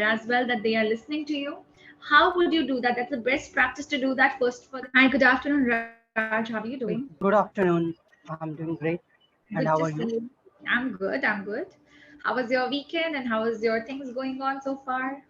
as well that they are listening to you. How would you do that? That's the best practice to do that first for the. Hi, good afternoon, Raj. How are you doing? Good afternoon. I'm doing great. Good And to how are see you? you. I'm good. I'm good. How was your weekend and how was your things going on so far?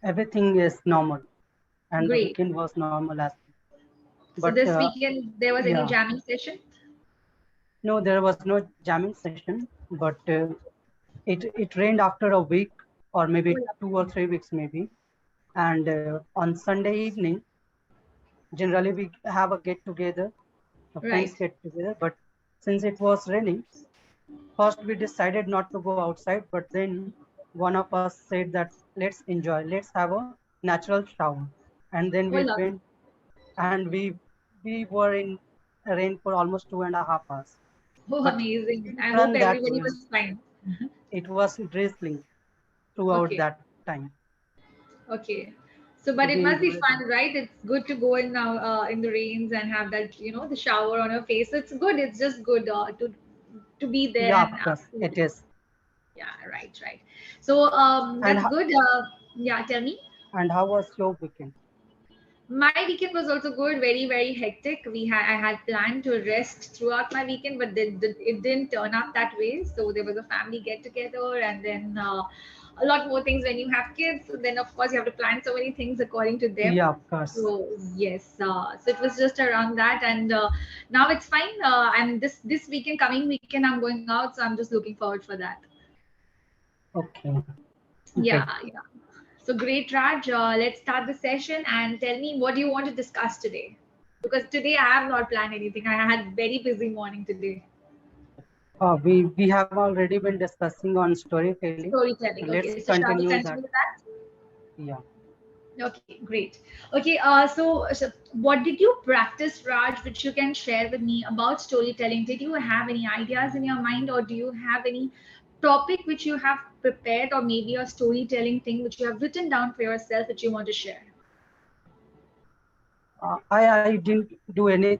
Everything is normal, and the Great. weekend was normal as So well. But this weekend there was any yeah, jamming session? no, there was no jamming session, but it rained after a week or maybe Oh, 2 or 3 weeks maybe. And on Sunday evening, generally we have a get together, a friends right. get together. But since it was raining, first we decided not to go outside. But then one of us said that let's enjoy, let's have a natural shower, and then Oh, we lovely. went and we were in rain for almost 2.5 hours. Oh, But amazing. didn't I hope run that everybody way. was fine. It was drizzling throughout Okay. that time. Okay. So, So but it we must be enjoyed that. fun, right? It's good to go in now in the rains and have that, the shower on your face. It's good. It's just good to be there Yeah, and of course it is. yeah, right, right. So And that's good. Yeah, tell me. and how was your weekend? My weekend was also good. Very, very hectic. I had planned to rest throughout my weekend, but it didn't turn out that way. So there was a family get together, and then a lot more things when you have kids. So then of course you have to plan so many things according to them. Yeah, of course. So yes, so it was just around that, and now it's fine. I'm this weekend, coming weekend, I'm going out, so I'm just looking forward for that. Okay, Yeah, great. yeah. So great, Raj. Let's start the session and tell me what do you want to discuss today? Because today I have not planned anything. I had very busy morning today. We have already been discussing on storytelling. Storytelling. Let's Okay, so shall we continue that. continue that? Yeah. Okay, great. Okay, so what did you practice, Raj, which you can share with me about storytelling? Did you have any ideas in your mind, or do you have any topic which you have prepared, or maybe a storytelling thing which you have written down for yourself which you want to share? I didn't do any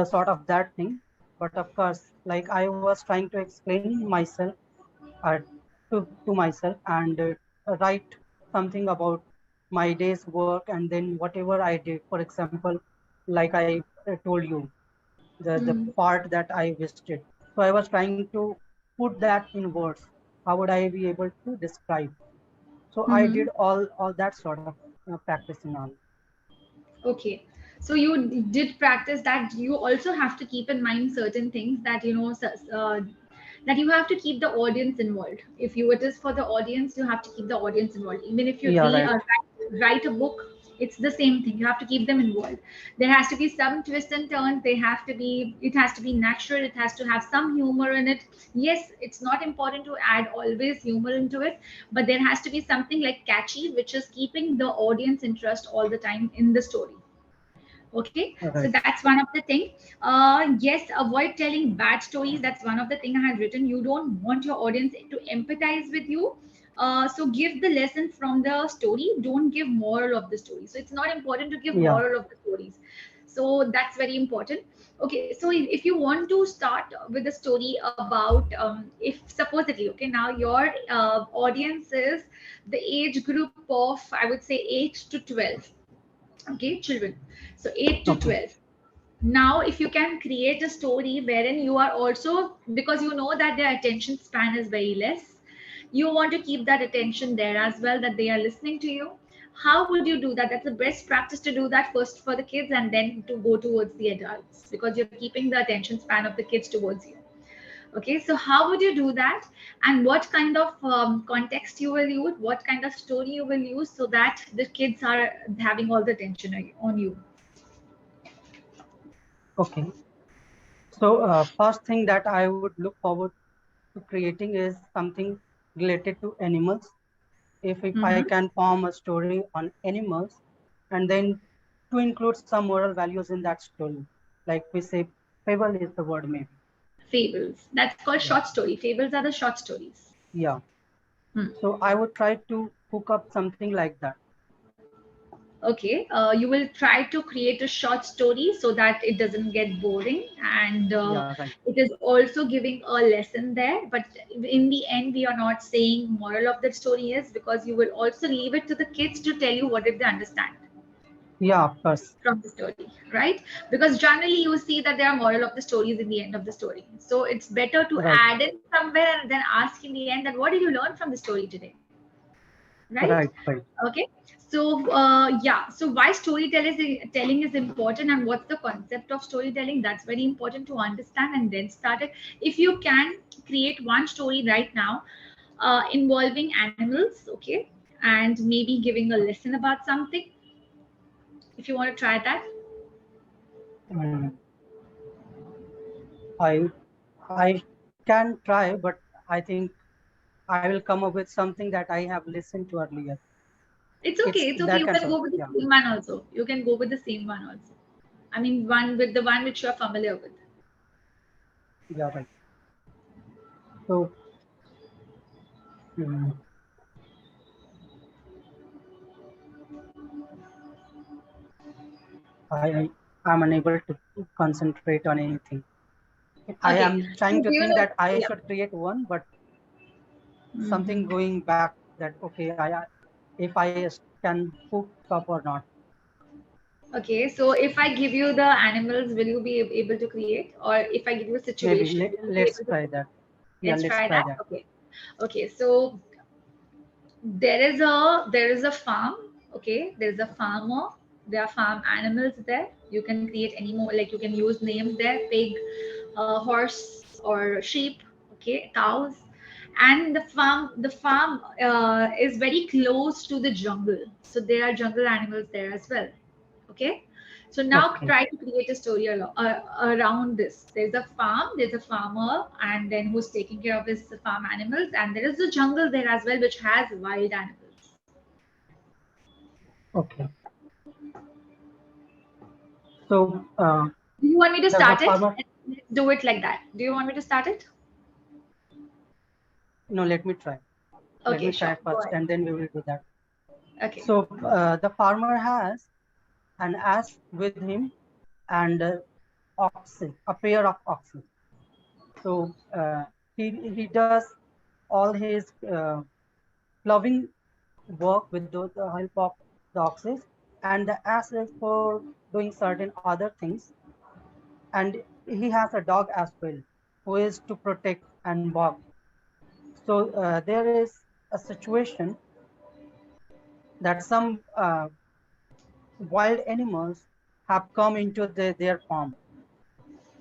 sort of that thing, but of course, like I was trying to explain myself uh, to myself and write something about my day's work and then whatever I did. For example, like I told you, the Hmm. part that I visited. So I was trying to put that in words. How would I be able to describe? So I Mm-hmm. did all that sort of practicing on. Okay. So you did practice that. You also have to keep in mind certain things that that you have to keep the audience involved. If you it is for the audience, you have to keep the audience involved. Even if you Yeah, read right. or write a book, it's the same thing. You have to keep them involved. There has to be some twists and turns. They have to be. It has to be natural. It has to have some humor in it. Yes, it's not important to add always humor into it, but there has to be something like catchy, which is keeping the audience interest all the time in the story. Okay, so Right. that's one of the thing. Yes, avoid telling bad stories. That's one of the thing I had written. You don't want your audience to empathize with you, so give the lesson from the story. Don't give moral of the story. So it's not important to give Yeah. moral of the stories. So that's very important. Okay, so if you want to start with a story about if supposedly, okay, now your audience is the age group of, I would say, 8 to 12. Okay, children, so 8 to Okay. 12. Now if you can create a story wherein you are also, because you know that their attention span is very less, you want to keep that attention there as well, that they are listening to you. How would you do that? That's the best practice, to do that first for the kids and then to go towards the adults, because you're keeping the attention span of the kids towards you. Okay, so how would you do that, and what kind of context you will use, what kind of story you will use, so that the kids are having all the attention on you? Okay. So first thing that I would look forward to creating is something related to animals. If I Mm-hmm. can form a story on animals and then to include some moral values in that story, like we say, fable is the word maybe. Fables, that's called Yeah. short story. Fables are the short stories. Yeah. Hmm. So I would try to hook up something like that. Okay, you will try to create a short story so that it doesn't get boring, and Yeah, right. it is also giving a lesson there. But in the end, we are not saying moral of the story is, because you will also leave it to the kids to tell you what did they understand Yeah, of course. from the story, right? Because generally you see that there are moral of the stories in the end of the story. So it's better to Right, add in somewhere and then ask in the end that what did you learn from the story today, right? right, right. Okay. So yeah, so why storytelling is important, and what's the concept of storytelling? That's very important to understand and then start it. If you can create one story right now involving animals, okay, and maybe giving a lesson about something, if you want to try that. Mm, I I can try, but I think I will come up with something that I have listened to earlier. It's okay. It's It's okay. that You kind can of, go with the yeah, same one also. You can go with the same one also. I mean, one with the one which you are familiar with. yeah, right. So mm, I am unable to concentrate on anything. I Okay. am So trying do to you think know? that I Yeah. should create one, but something Mhm. going back that okay, if I can hook up or not. Okay. So if I give you the animals, will you be able to create? Or if I give you a Maybe situation, will you be let's able to try create? that. Yeah, Let's let's try try that. that. Okay. Okay. So there is a farm. Okay. There is a farmer. There are farm animals there. You can create any more, like you can use names there: pig, horse, or sheep. Okay, cows. And the farm is very close to the jungle, so there are jungle animals there as well. Okay. So now Okay, try to create a story around this. There's a farm, there's a farmer, and then who's taking care of his farm animals, and there is a jungle there as well, which has wild animals. okay. So Do you want me to the start it? farmer. Let's do it like that. Do you want me to start it? No, let me try. Let Okay, me sure. try Go first, ahead. and then we will do that. Okay. So the farmer has an ass with him and oxen, a pair of oxen. So he does all his plowing work with the help of the oxen, and the ass is for doing certain other things. And he has a dog as well, who is to protect and bark. So there is a situation that some wild animals have come into their farm,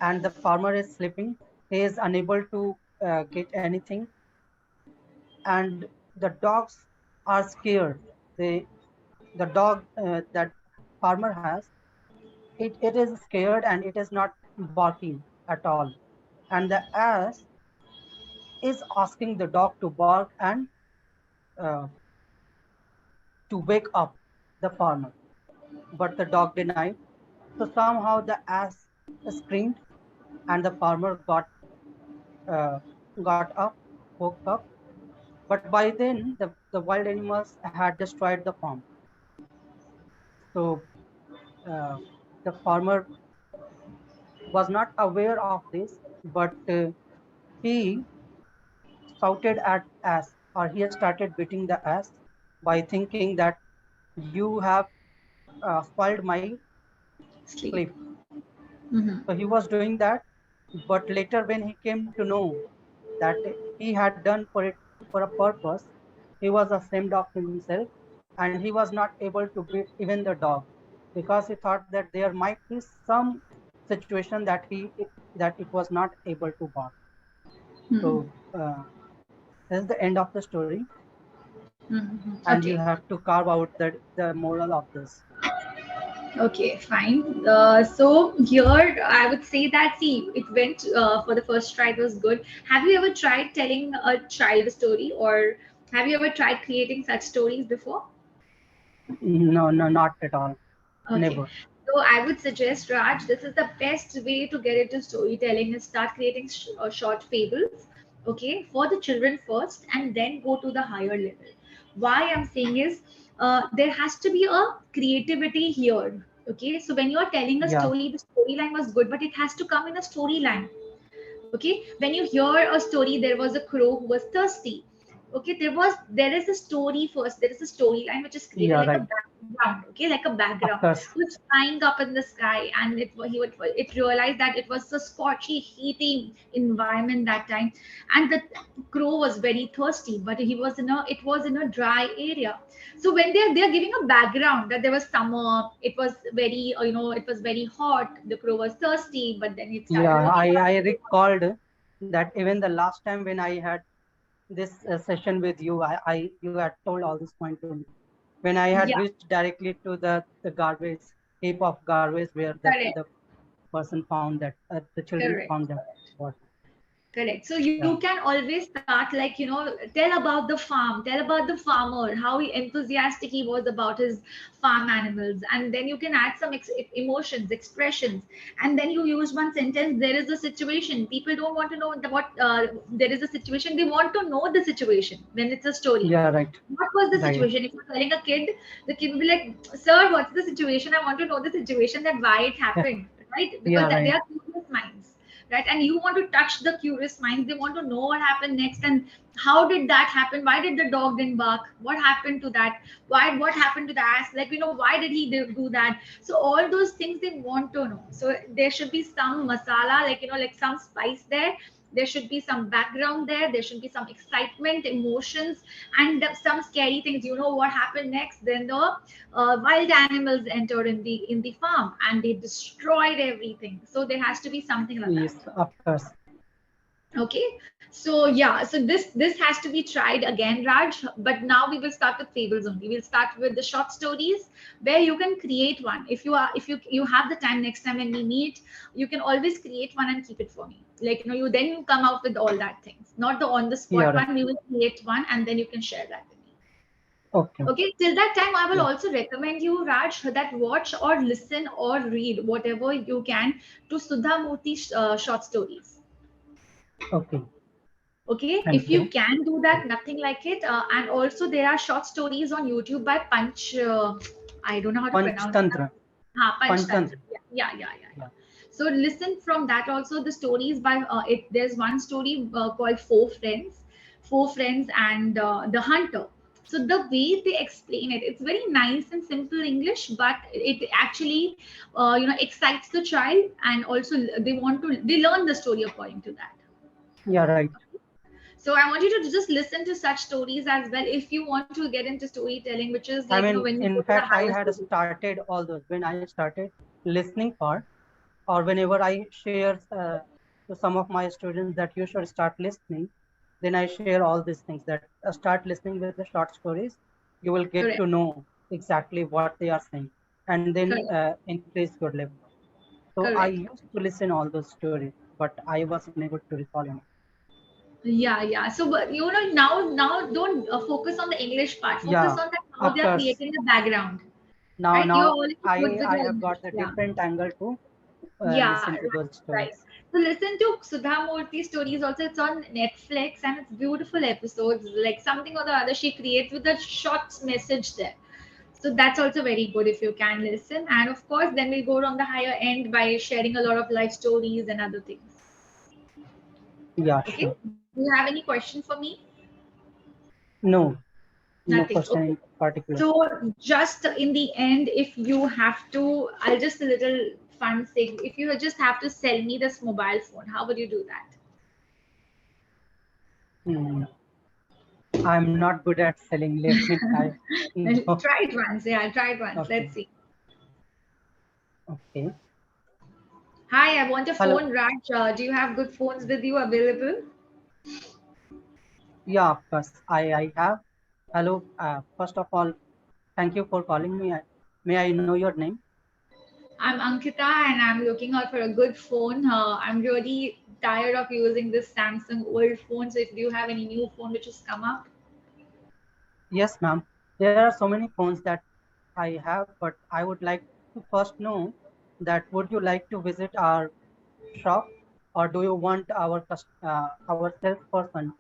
and the farmer is sleeping. He is unable to get anything, and the dogs are scared. The dog that farmer has, it is scared and it is not barking at all. And the ass is asking the dog to bark and uh, to wake up the farmer, but the dog denied. So somehow the ass screamed, and the farmer uh, got up, woke up. But by then, the wild animals had destroyed the farm. So uh, the farmer was not aware of this, but he shouted at ass, or he started beating the ass by thinking that you have spoiled my Sleep. sleep. Hmm. So he was doing that, but later when he came to know that he had done for it for a purpose, he was ashamed of himself, and he was not able to beat even the dog because he thought that there might be some situation that it was not able to bark. Hmm. So this is the end of the story, Hmm. and you Okay. have to carve out the moral of this. Okay, fine. So here I would say that, see, it went for the first try, it was good. Have you ever tried telling a child story, or have you ever tried creating such stories before? No, no, not at all. Okay. Never. So I would suggest, Raj, this is the best way to get into storytelling is start creating short fables, okay, for the children first, and then go to the higher level. Why I'm saying is, there has to be a creativity here. Okay, so when you're telling a Yeah. story, the storyline was good, but it has to come in a storyline. Okay, when you hear a story, there was a crow who was thirsty. Okay, there is a story first, there is a storyline which is created Yeah. like a Right. background. Okay, like a Of background course. who's flying up in the sky, and it realized that it was a scorchy heaty environment that time, and the crow was very thirsty, but it was in a dry area. So when they're giving a background that there was summer, it was very it was very hot, the crow was thirsty, but then it started Yeah. looking I up. recalled that even the last time when I had this session with you, you had told all this point to me. When I had Yeah, reached directly to the garbage heap of garbage where correct, the person found that the children correct. found that water. Correct. So you Yeah. can always start like, tell about the farm, tell about the farmer, how enthusiastic he was about his farm animals. And then you can add some emotions, expressions. And then you use one sentence, there is a situation. People don't want to know there is a situation. They want to know the situation when it's a story. Yeah. Right. What was the Right. situation? If you're telling a kid, the kid will be like, Sir, what's the situation? I want to know the situation, that why it happened, right? Because Yeah. they Right. are curious minds, right? And you want to touch the curious minds. They want to know what happened next, and how did that happen? Why did the dog didn't bark? What happened to that? What happened to the ass? Like, why did he do that? So all those things they want to know. So there should be some masala, like, like some spice there. There should be some background there. There should be some excitement, emotions, and some scary things. What happened next? Then the wild animals entered in the farm, and they destroyed everything. So there has to be something like that. Yes. Of course. Okay, so yeah, so this has to be tried again, Raj. But now we will start with fables only. We'll start with the short stories where you can create one. If you have the time, next time when we meet, you can always create one and keep it for me. Like, you then come out with all that things, not the on the Yeah. spot Right. one. We will create one and then you can share that with me. Okay. Okay, till that time, I will Yeah. also recommend you, Raj, that watch or listen or read whatever you can to Sudha Murthy's short stories. Okay. Okay, Thank if you you. can do that, nothing like it. And also, there are short stories on YouTube by Punch. I don't know how to pronounce it. Panchtantra. Punch Tantra. Panchtantra. Yeah. Yeah. So listen from that also. The stories by it. There's one story called Four Friends, and the Hunter. So the way they explain it, it's very nice and simple English, but it actually, excites the child, and also they learn the story according to that. Yeah. Right. So I want you to just listen to such stories as well if you want to get into storytelling, which is I like, mean, when you go in to the fact, I higher had studies. started all those when I started listening part, or whenever I share to some of my students that you should start listening, then I share all these things that start listening with the short stories. You will get Correct. to know exactly what they are saying, and then Correct. increase your level. So I Correct. used to listen all those stories, but I was unable to recall any. Yeah. So, but now don't focus on the English part. Focus Yeah, on that how of they are course. creating the background, Now, right? You're now already good I with I your have English. got a Yeah. different angle to Yeah, listen to those right. stories. So listen to Sudha Murthy stories also. It's on Netflix and it's beautiful episodes. Like something or the other she creates with a short message there. So that's also very good if you can listen. And of course, then we'll go on the higher end by sharing a lot of life stories and other things. Yeah, Okay. sure. Do you have any question for me? No, no Nothing. question Okay. in particular. So just in the end, if you have to, I'll just a little fun thing. If you just have to sell me this mobile phone, how would you do that? Hmm. I'm not good at selling. Let me try. No. Try it once. Yeah, try it once. Okay. Let's see. Okay. Hi, I want a Hello. phone, Raj. Do you have good phones with you available? Yeah, of course. I have. Hello. First of all, thank you for calling me. May I know your name? I'm Ankita and I'm looking out for a good phone. I'm really tired of using this Samsung old phone. So if you have any new phone which has come up, Yes, ma'am. There are so many phones that I have, but I would like to first know that would you like to visit our shop, or do you want our our salesperson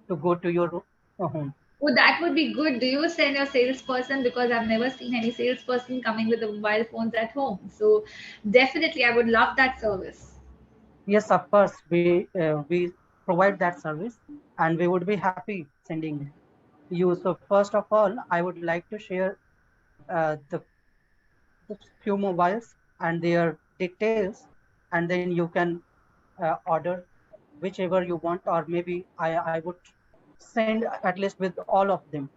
to go to your home? Oh, that would be good. Do you send your salesperson? Because I've never seen any salesperson coming with the mobile phones at home. So definitely, I would love that service. Yes, of course, we provide that service, and we would be happy sending you. So first of all, I would like to share the few mobiles and their details, and then you can order whichever you want, or maybe I would send at least with all of them,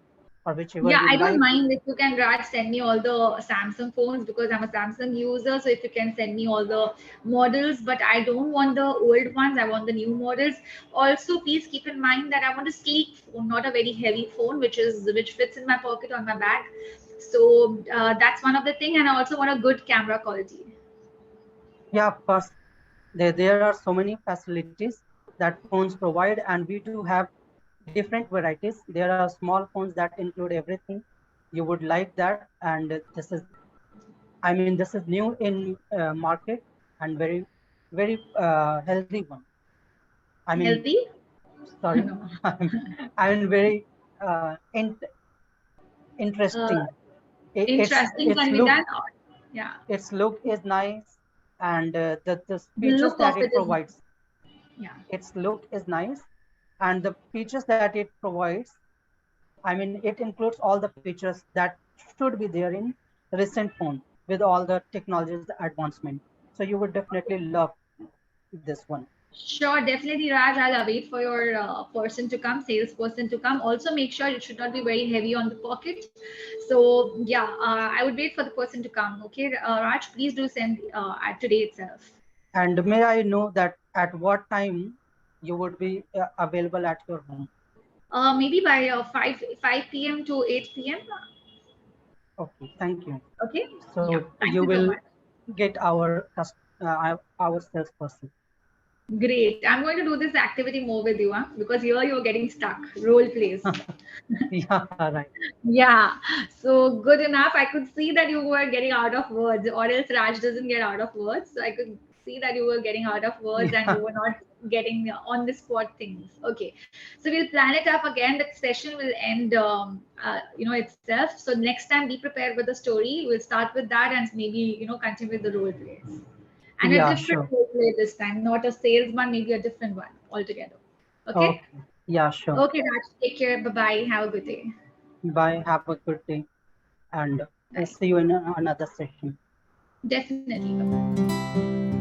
or whichever Yeah, you I don't like. mind if you can, Raj, send me all the Samsung phones because I'm a Samsung user. So if you can send me all the models, but I don't want the old ones, I want the new models. Also, please keep in mind that I want a sleek phone, not a very heavy phone, which fits in my pocket on my bag. So that's one of the thing, and I also want a good camera quality. Yeah, of course, there are so many facilities that phones provide, and we do have different varieties. There are small phones that include everything you would like that, and this is new in market, and very healthy one. I mean, Healthy? sorry, No. I mean very Uh, interesting. Interesting Its can be look done. Yeah, its look is nice, and the the features look that of it it is nice. provides. Yeah. Its look is nice, and the features that it provides. I mean, it includes all the features that should be there in recent phone with all the technologies advancement. So you would definitely love this one. Sure, definitely, Raj. I'll await for your person to come, salesperson to come. Also, make sure it should not be very heavy on the pocket. So, yeah, I would wait for the person to come. Okay, Raj, please do send at today itself. And may I know that at what time you would be available at your home? Maybe by 5 p.m. to 8 p.m. Okay, thank you. Okay. Yeah. So Thank you you so will much. get our salesperson. Great. I'm going to do this activity more with you, huh? Because here you're getting stuck. Role plays. Yeah, right. Yeah, so good enough. I could see that you were getting out of words, or else Raj doesn't get out of words. So I could see that you were getting out of words and you Yeah, were not getting on the spot things. Okay, so we'll plan it up again. The session will end, itself. So next time, be prepared with the story. We'll start with that and maybe continue with the role plays and a yeah, different sure. role play this time, not a sales one, maybe a different one altogether. Okay. Okay, yeah, sure. Okay, Raj. Take care. Bye bye. Have a good day. Bye. Have a good day, and Bye. see you in another session. Definitely. Bye bye.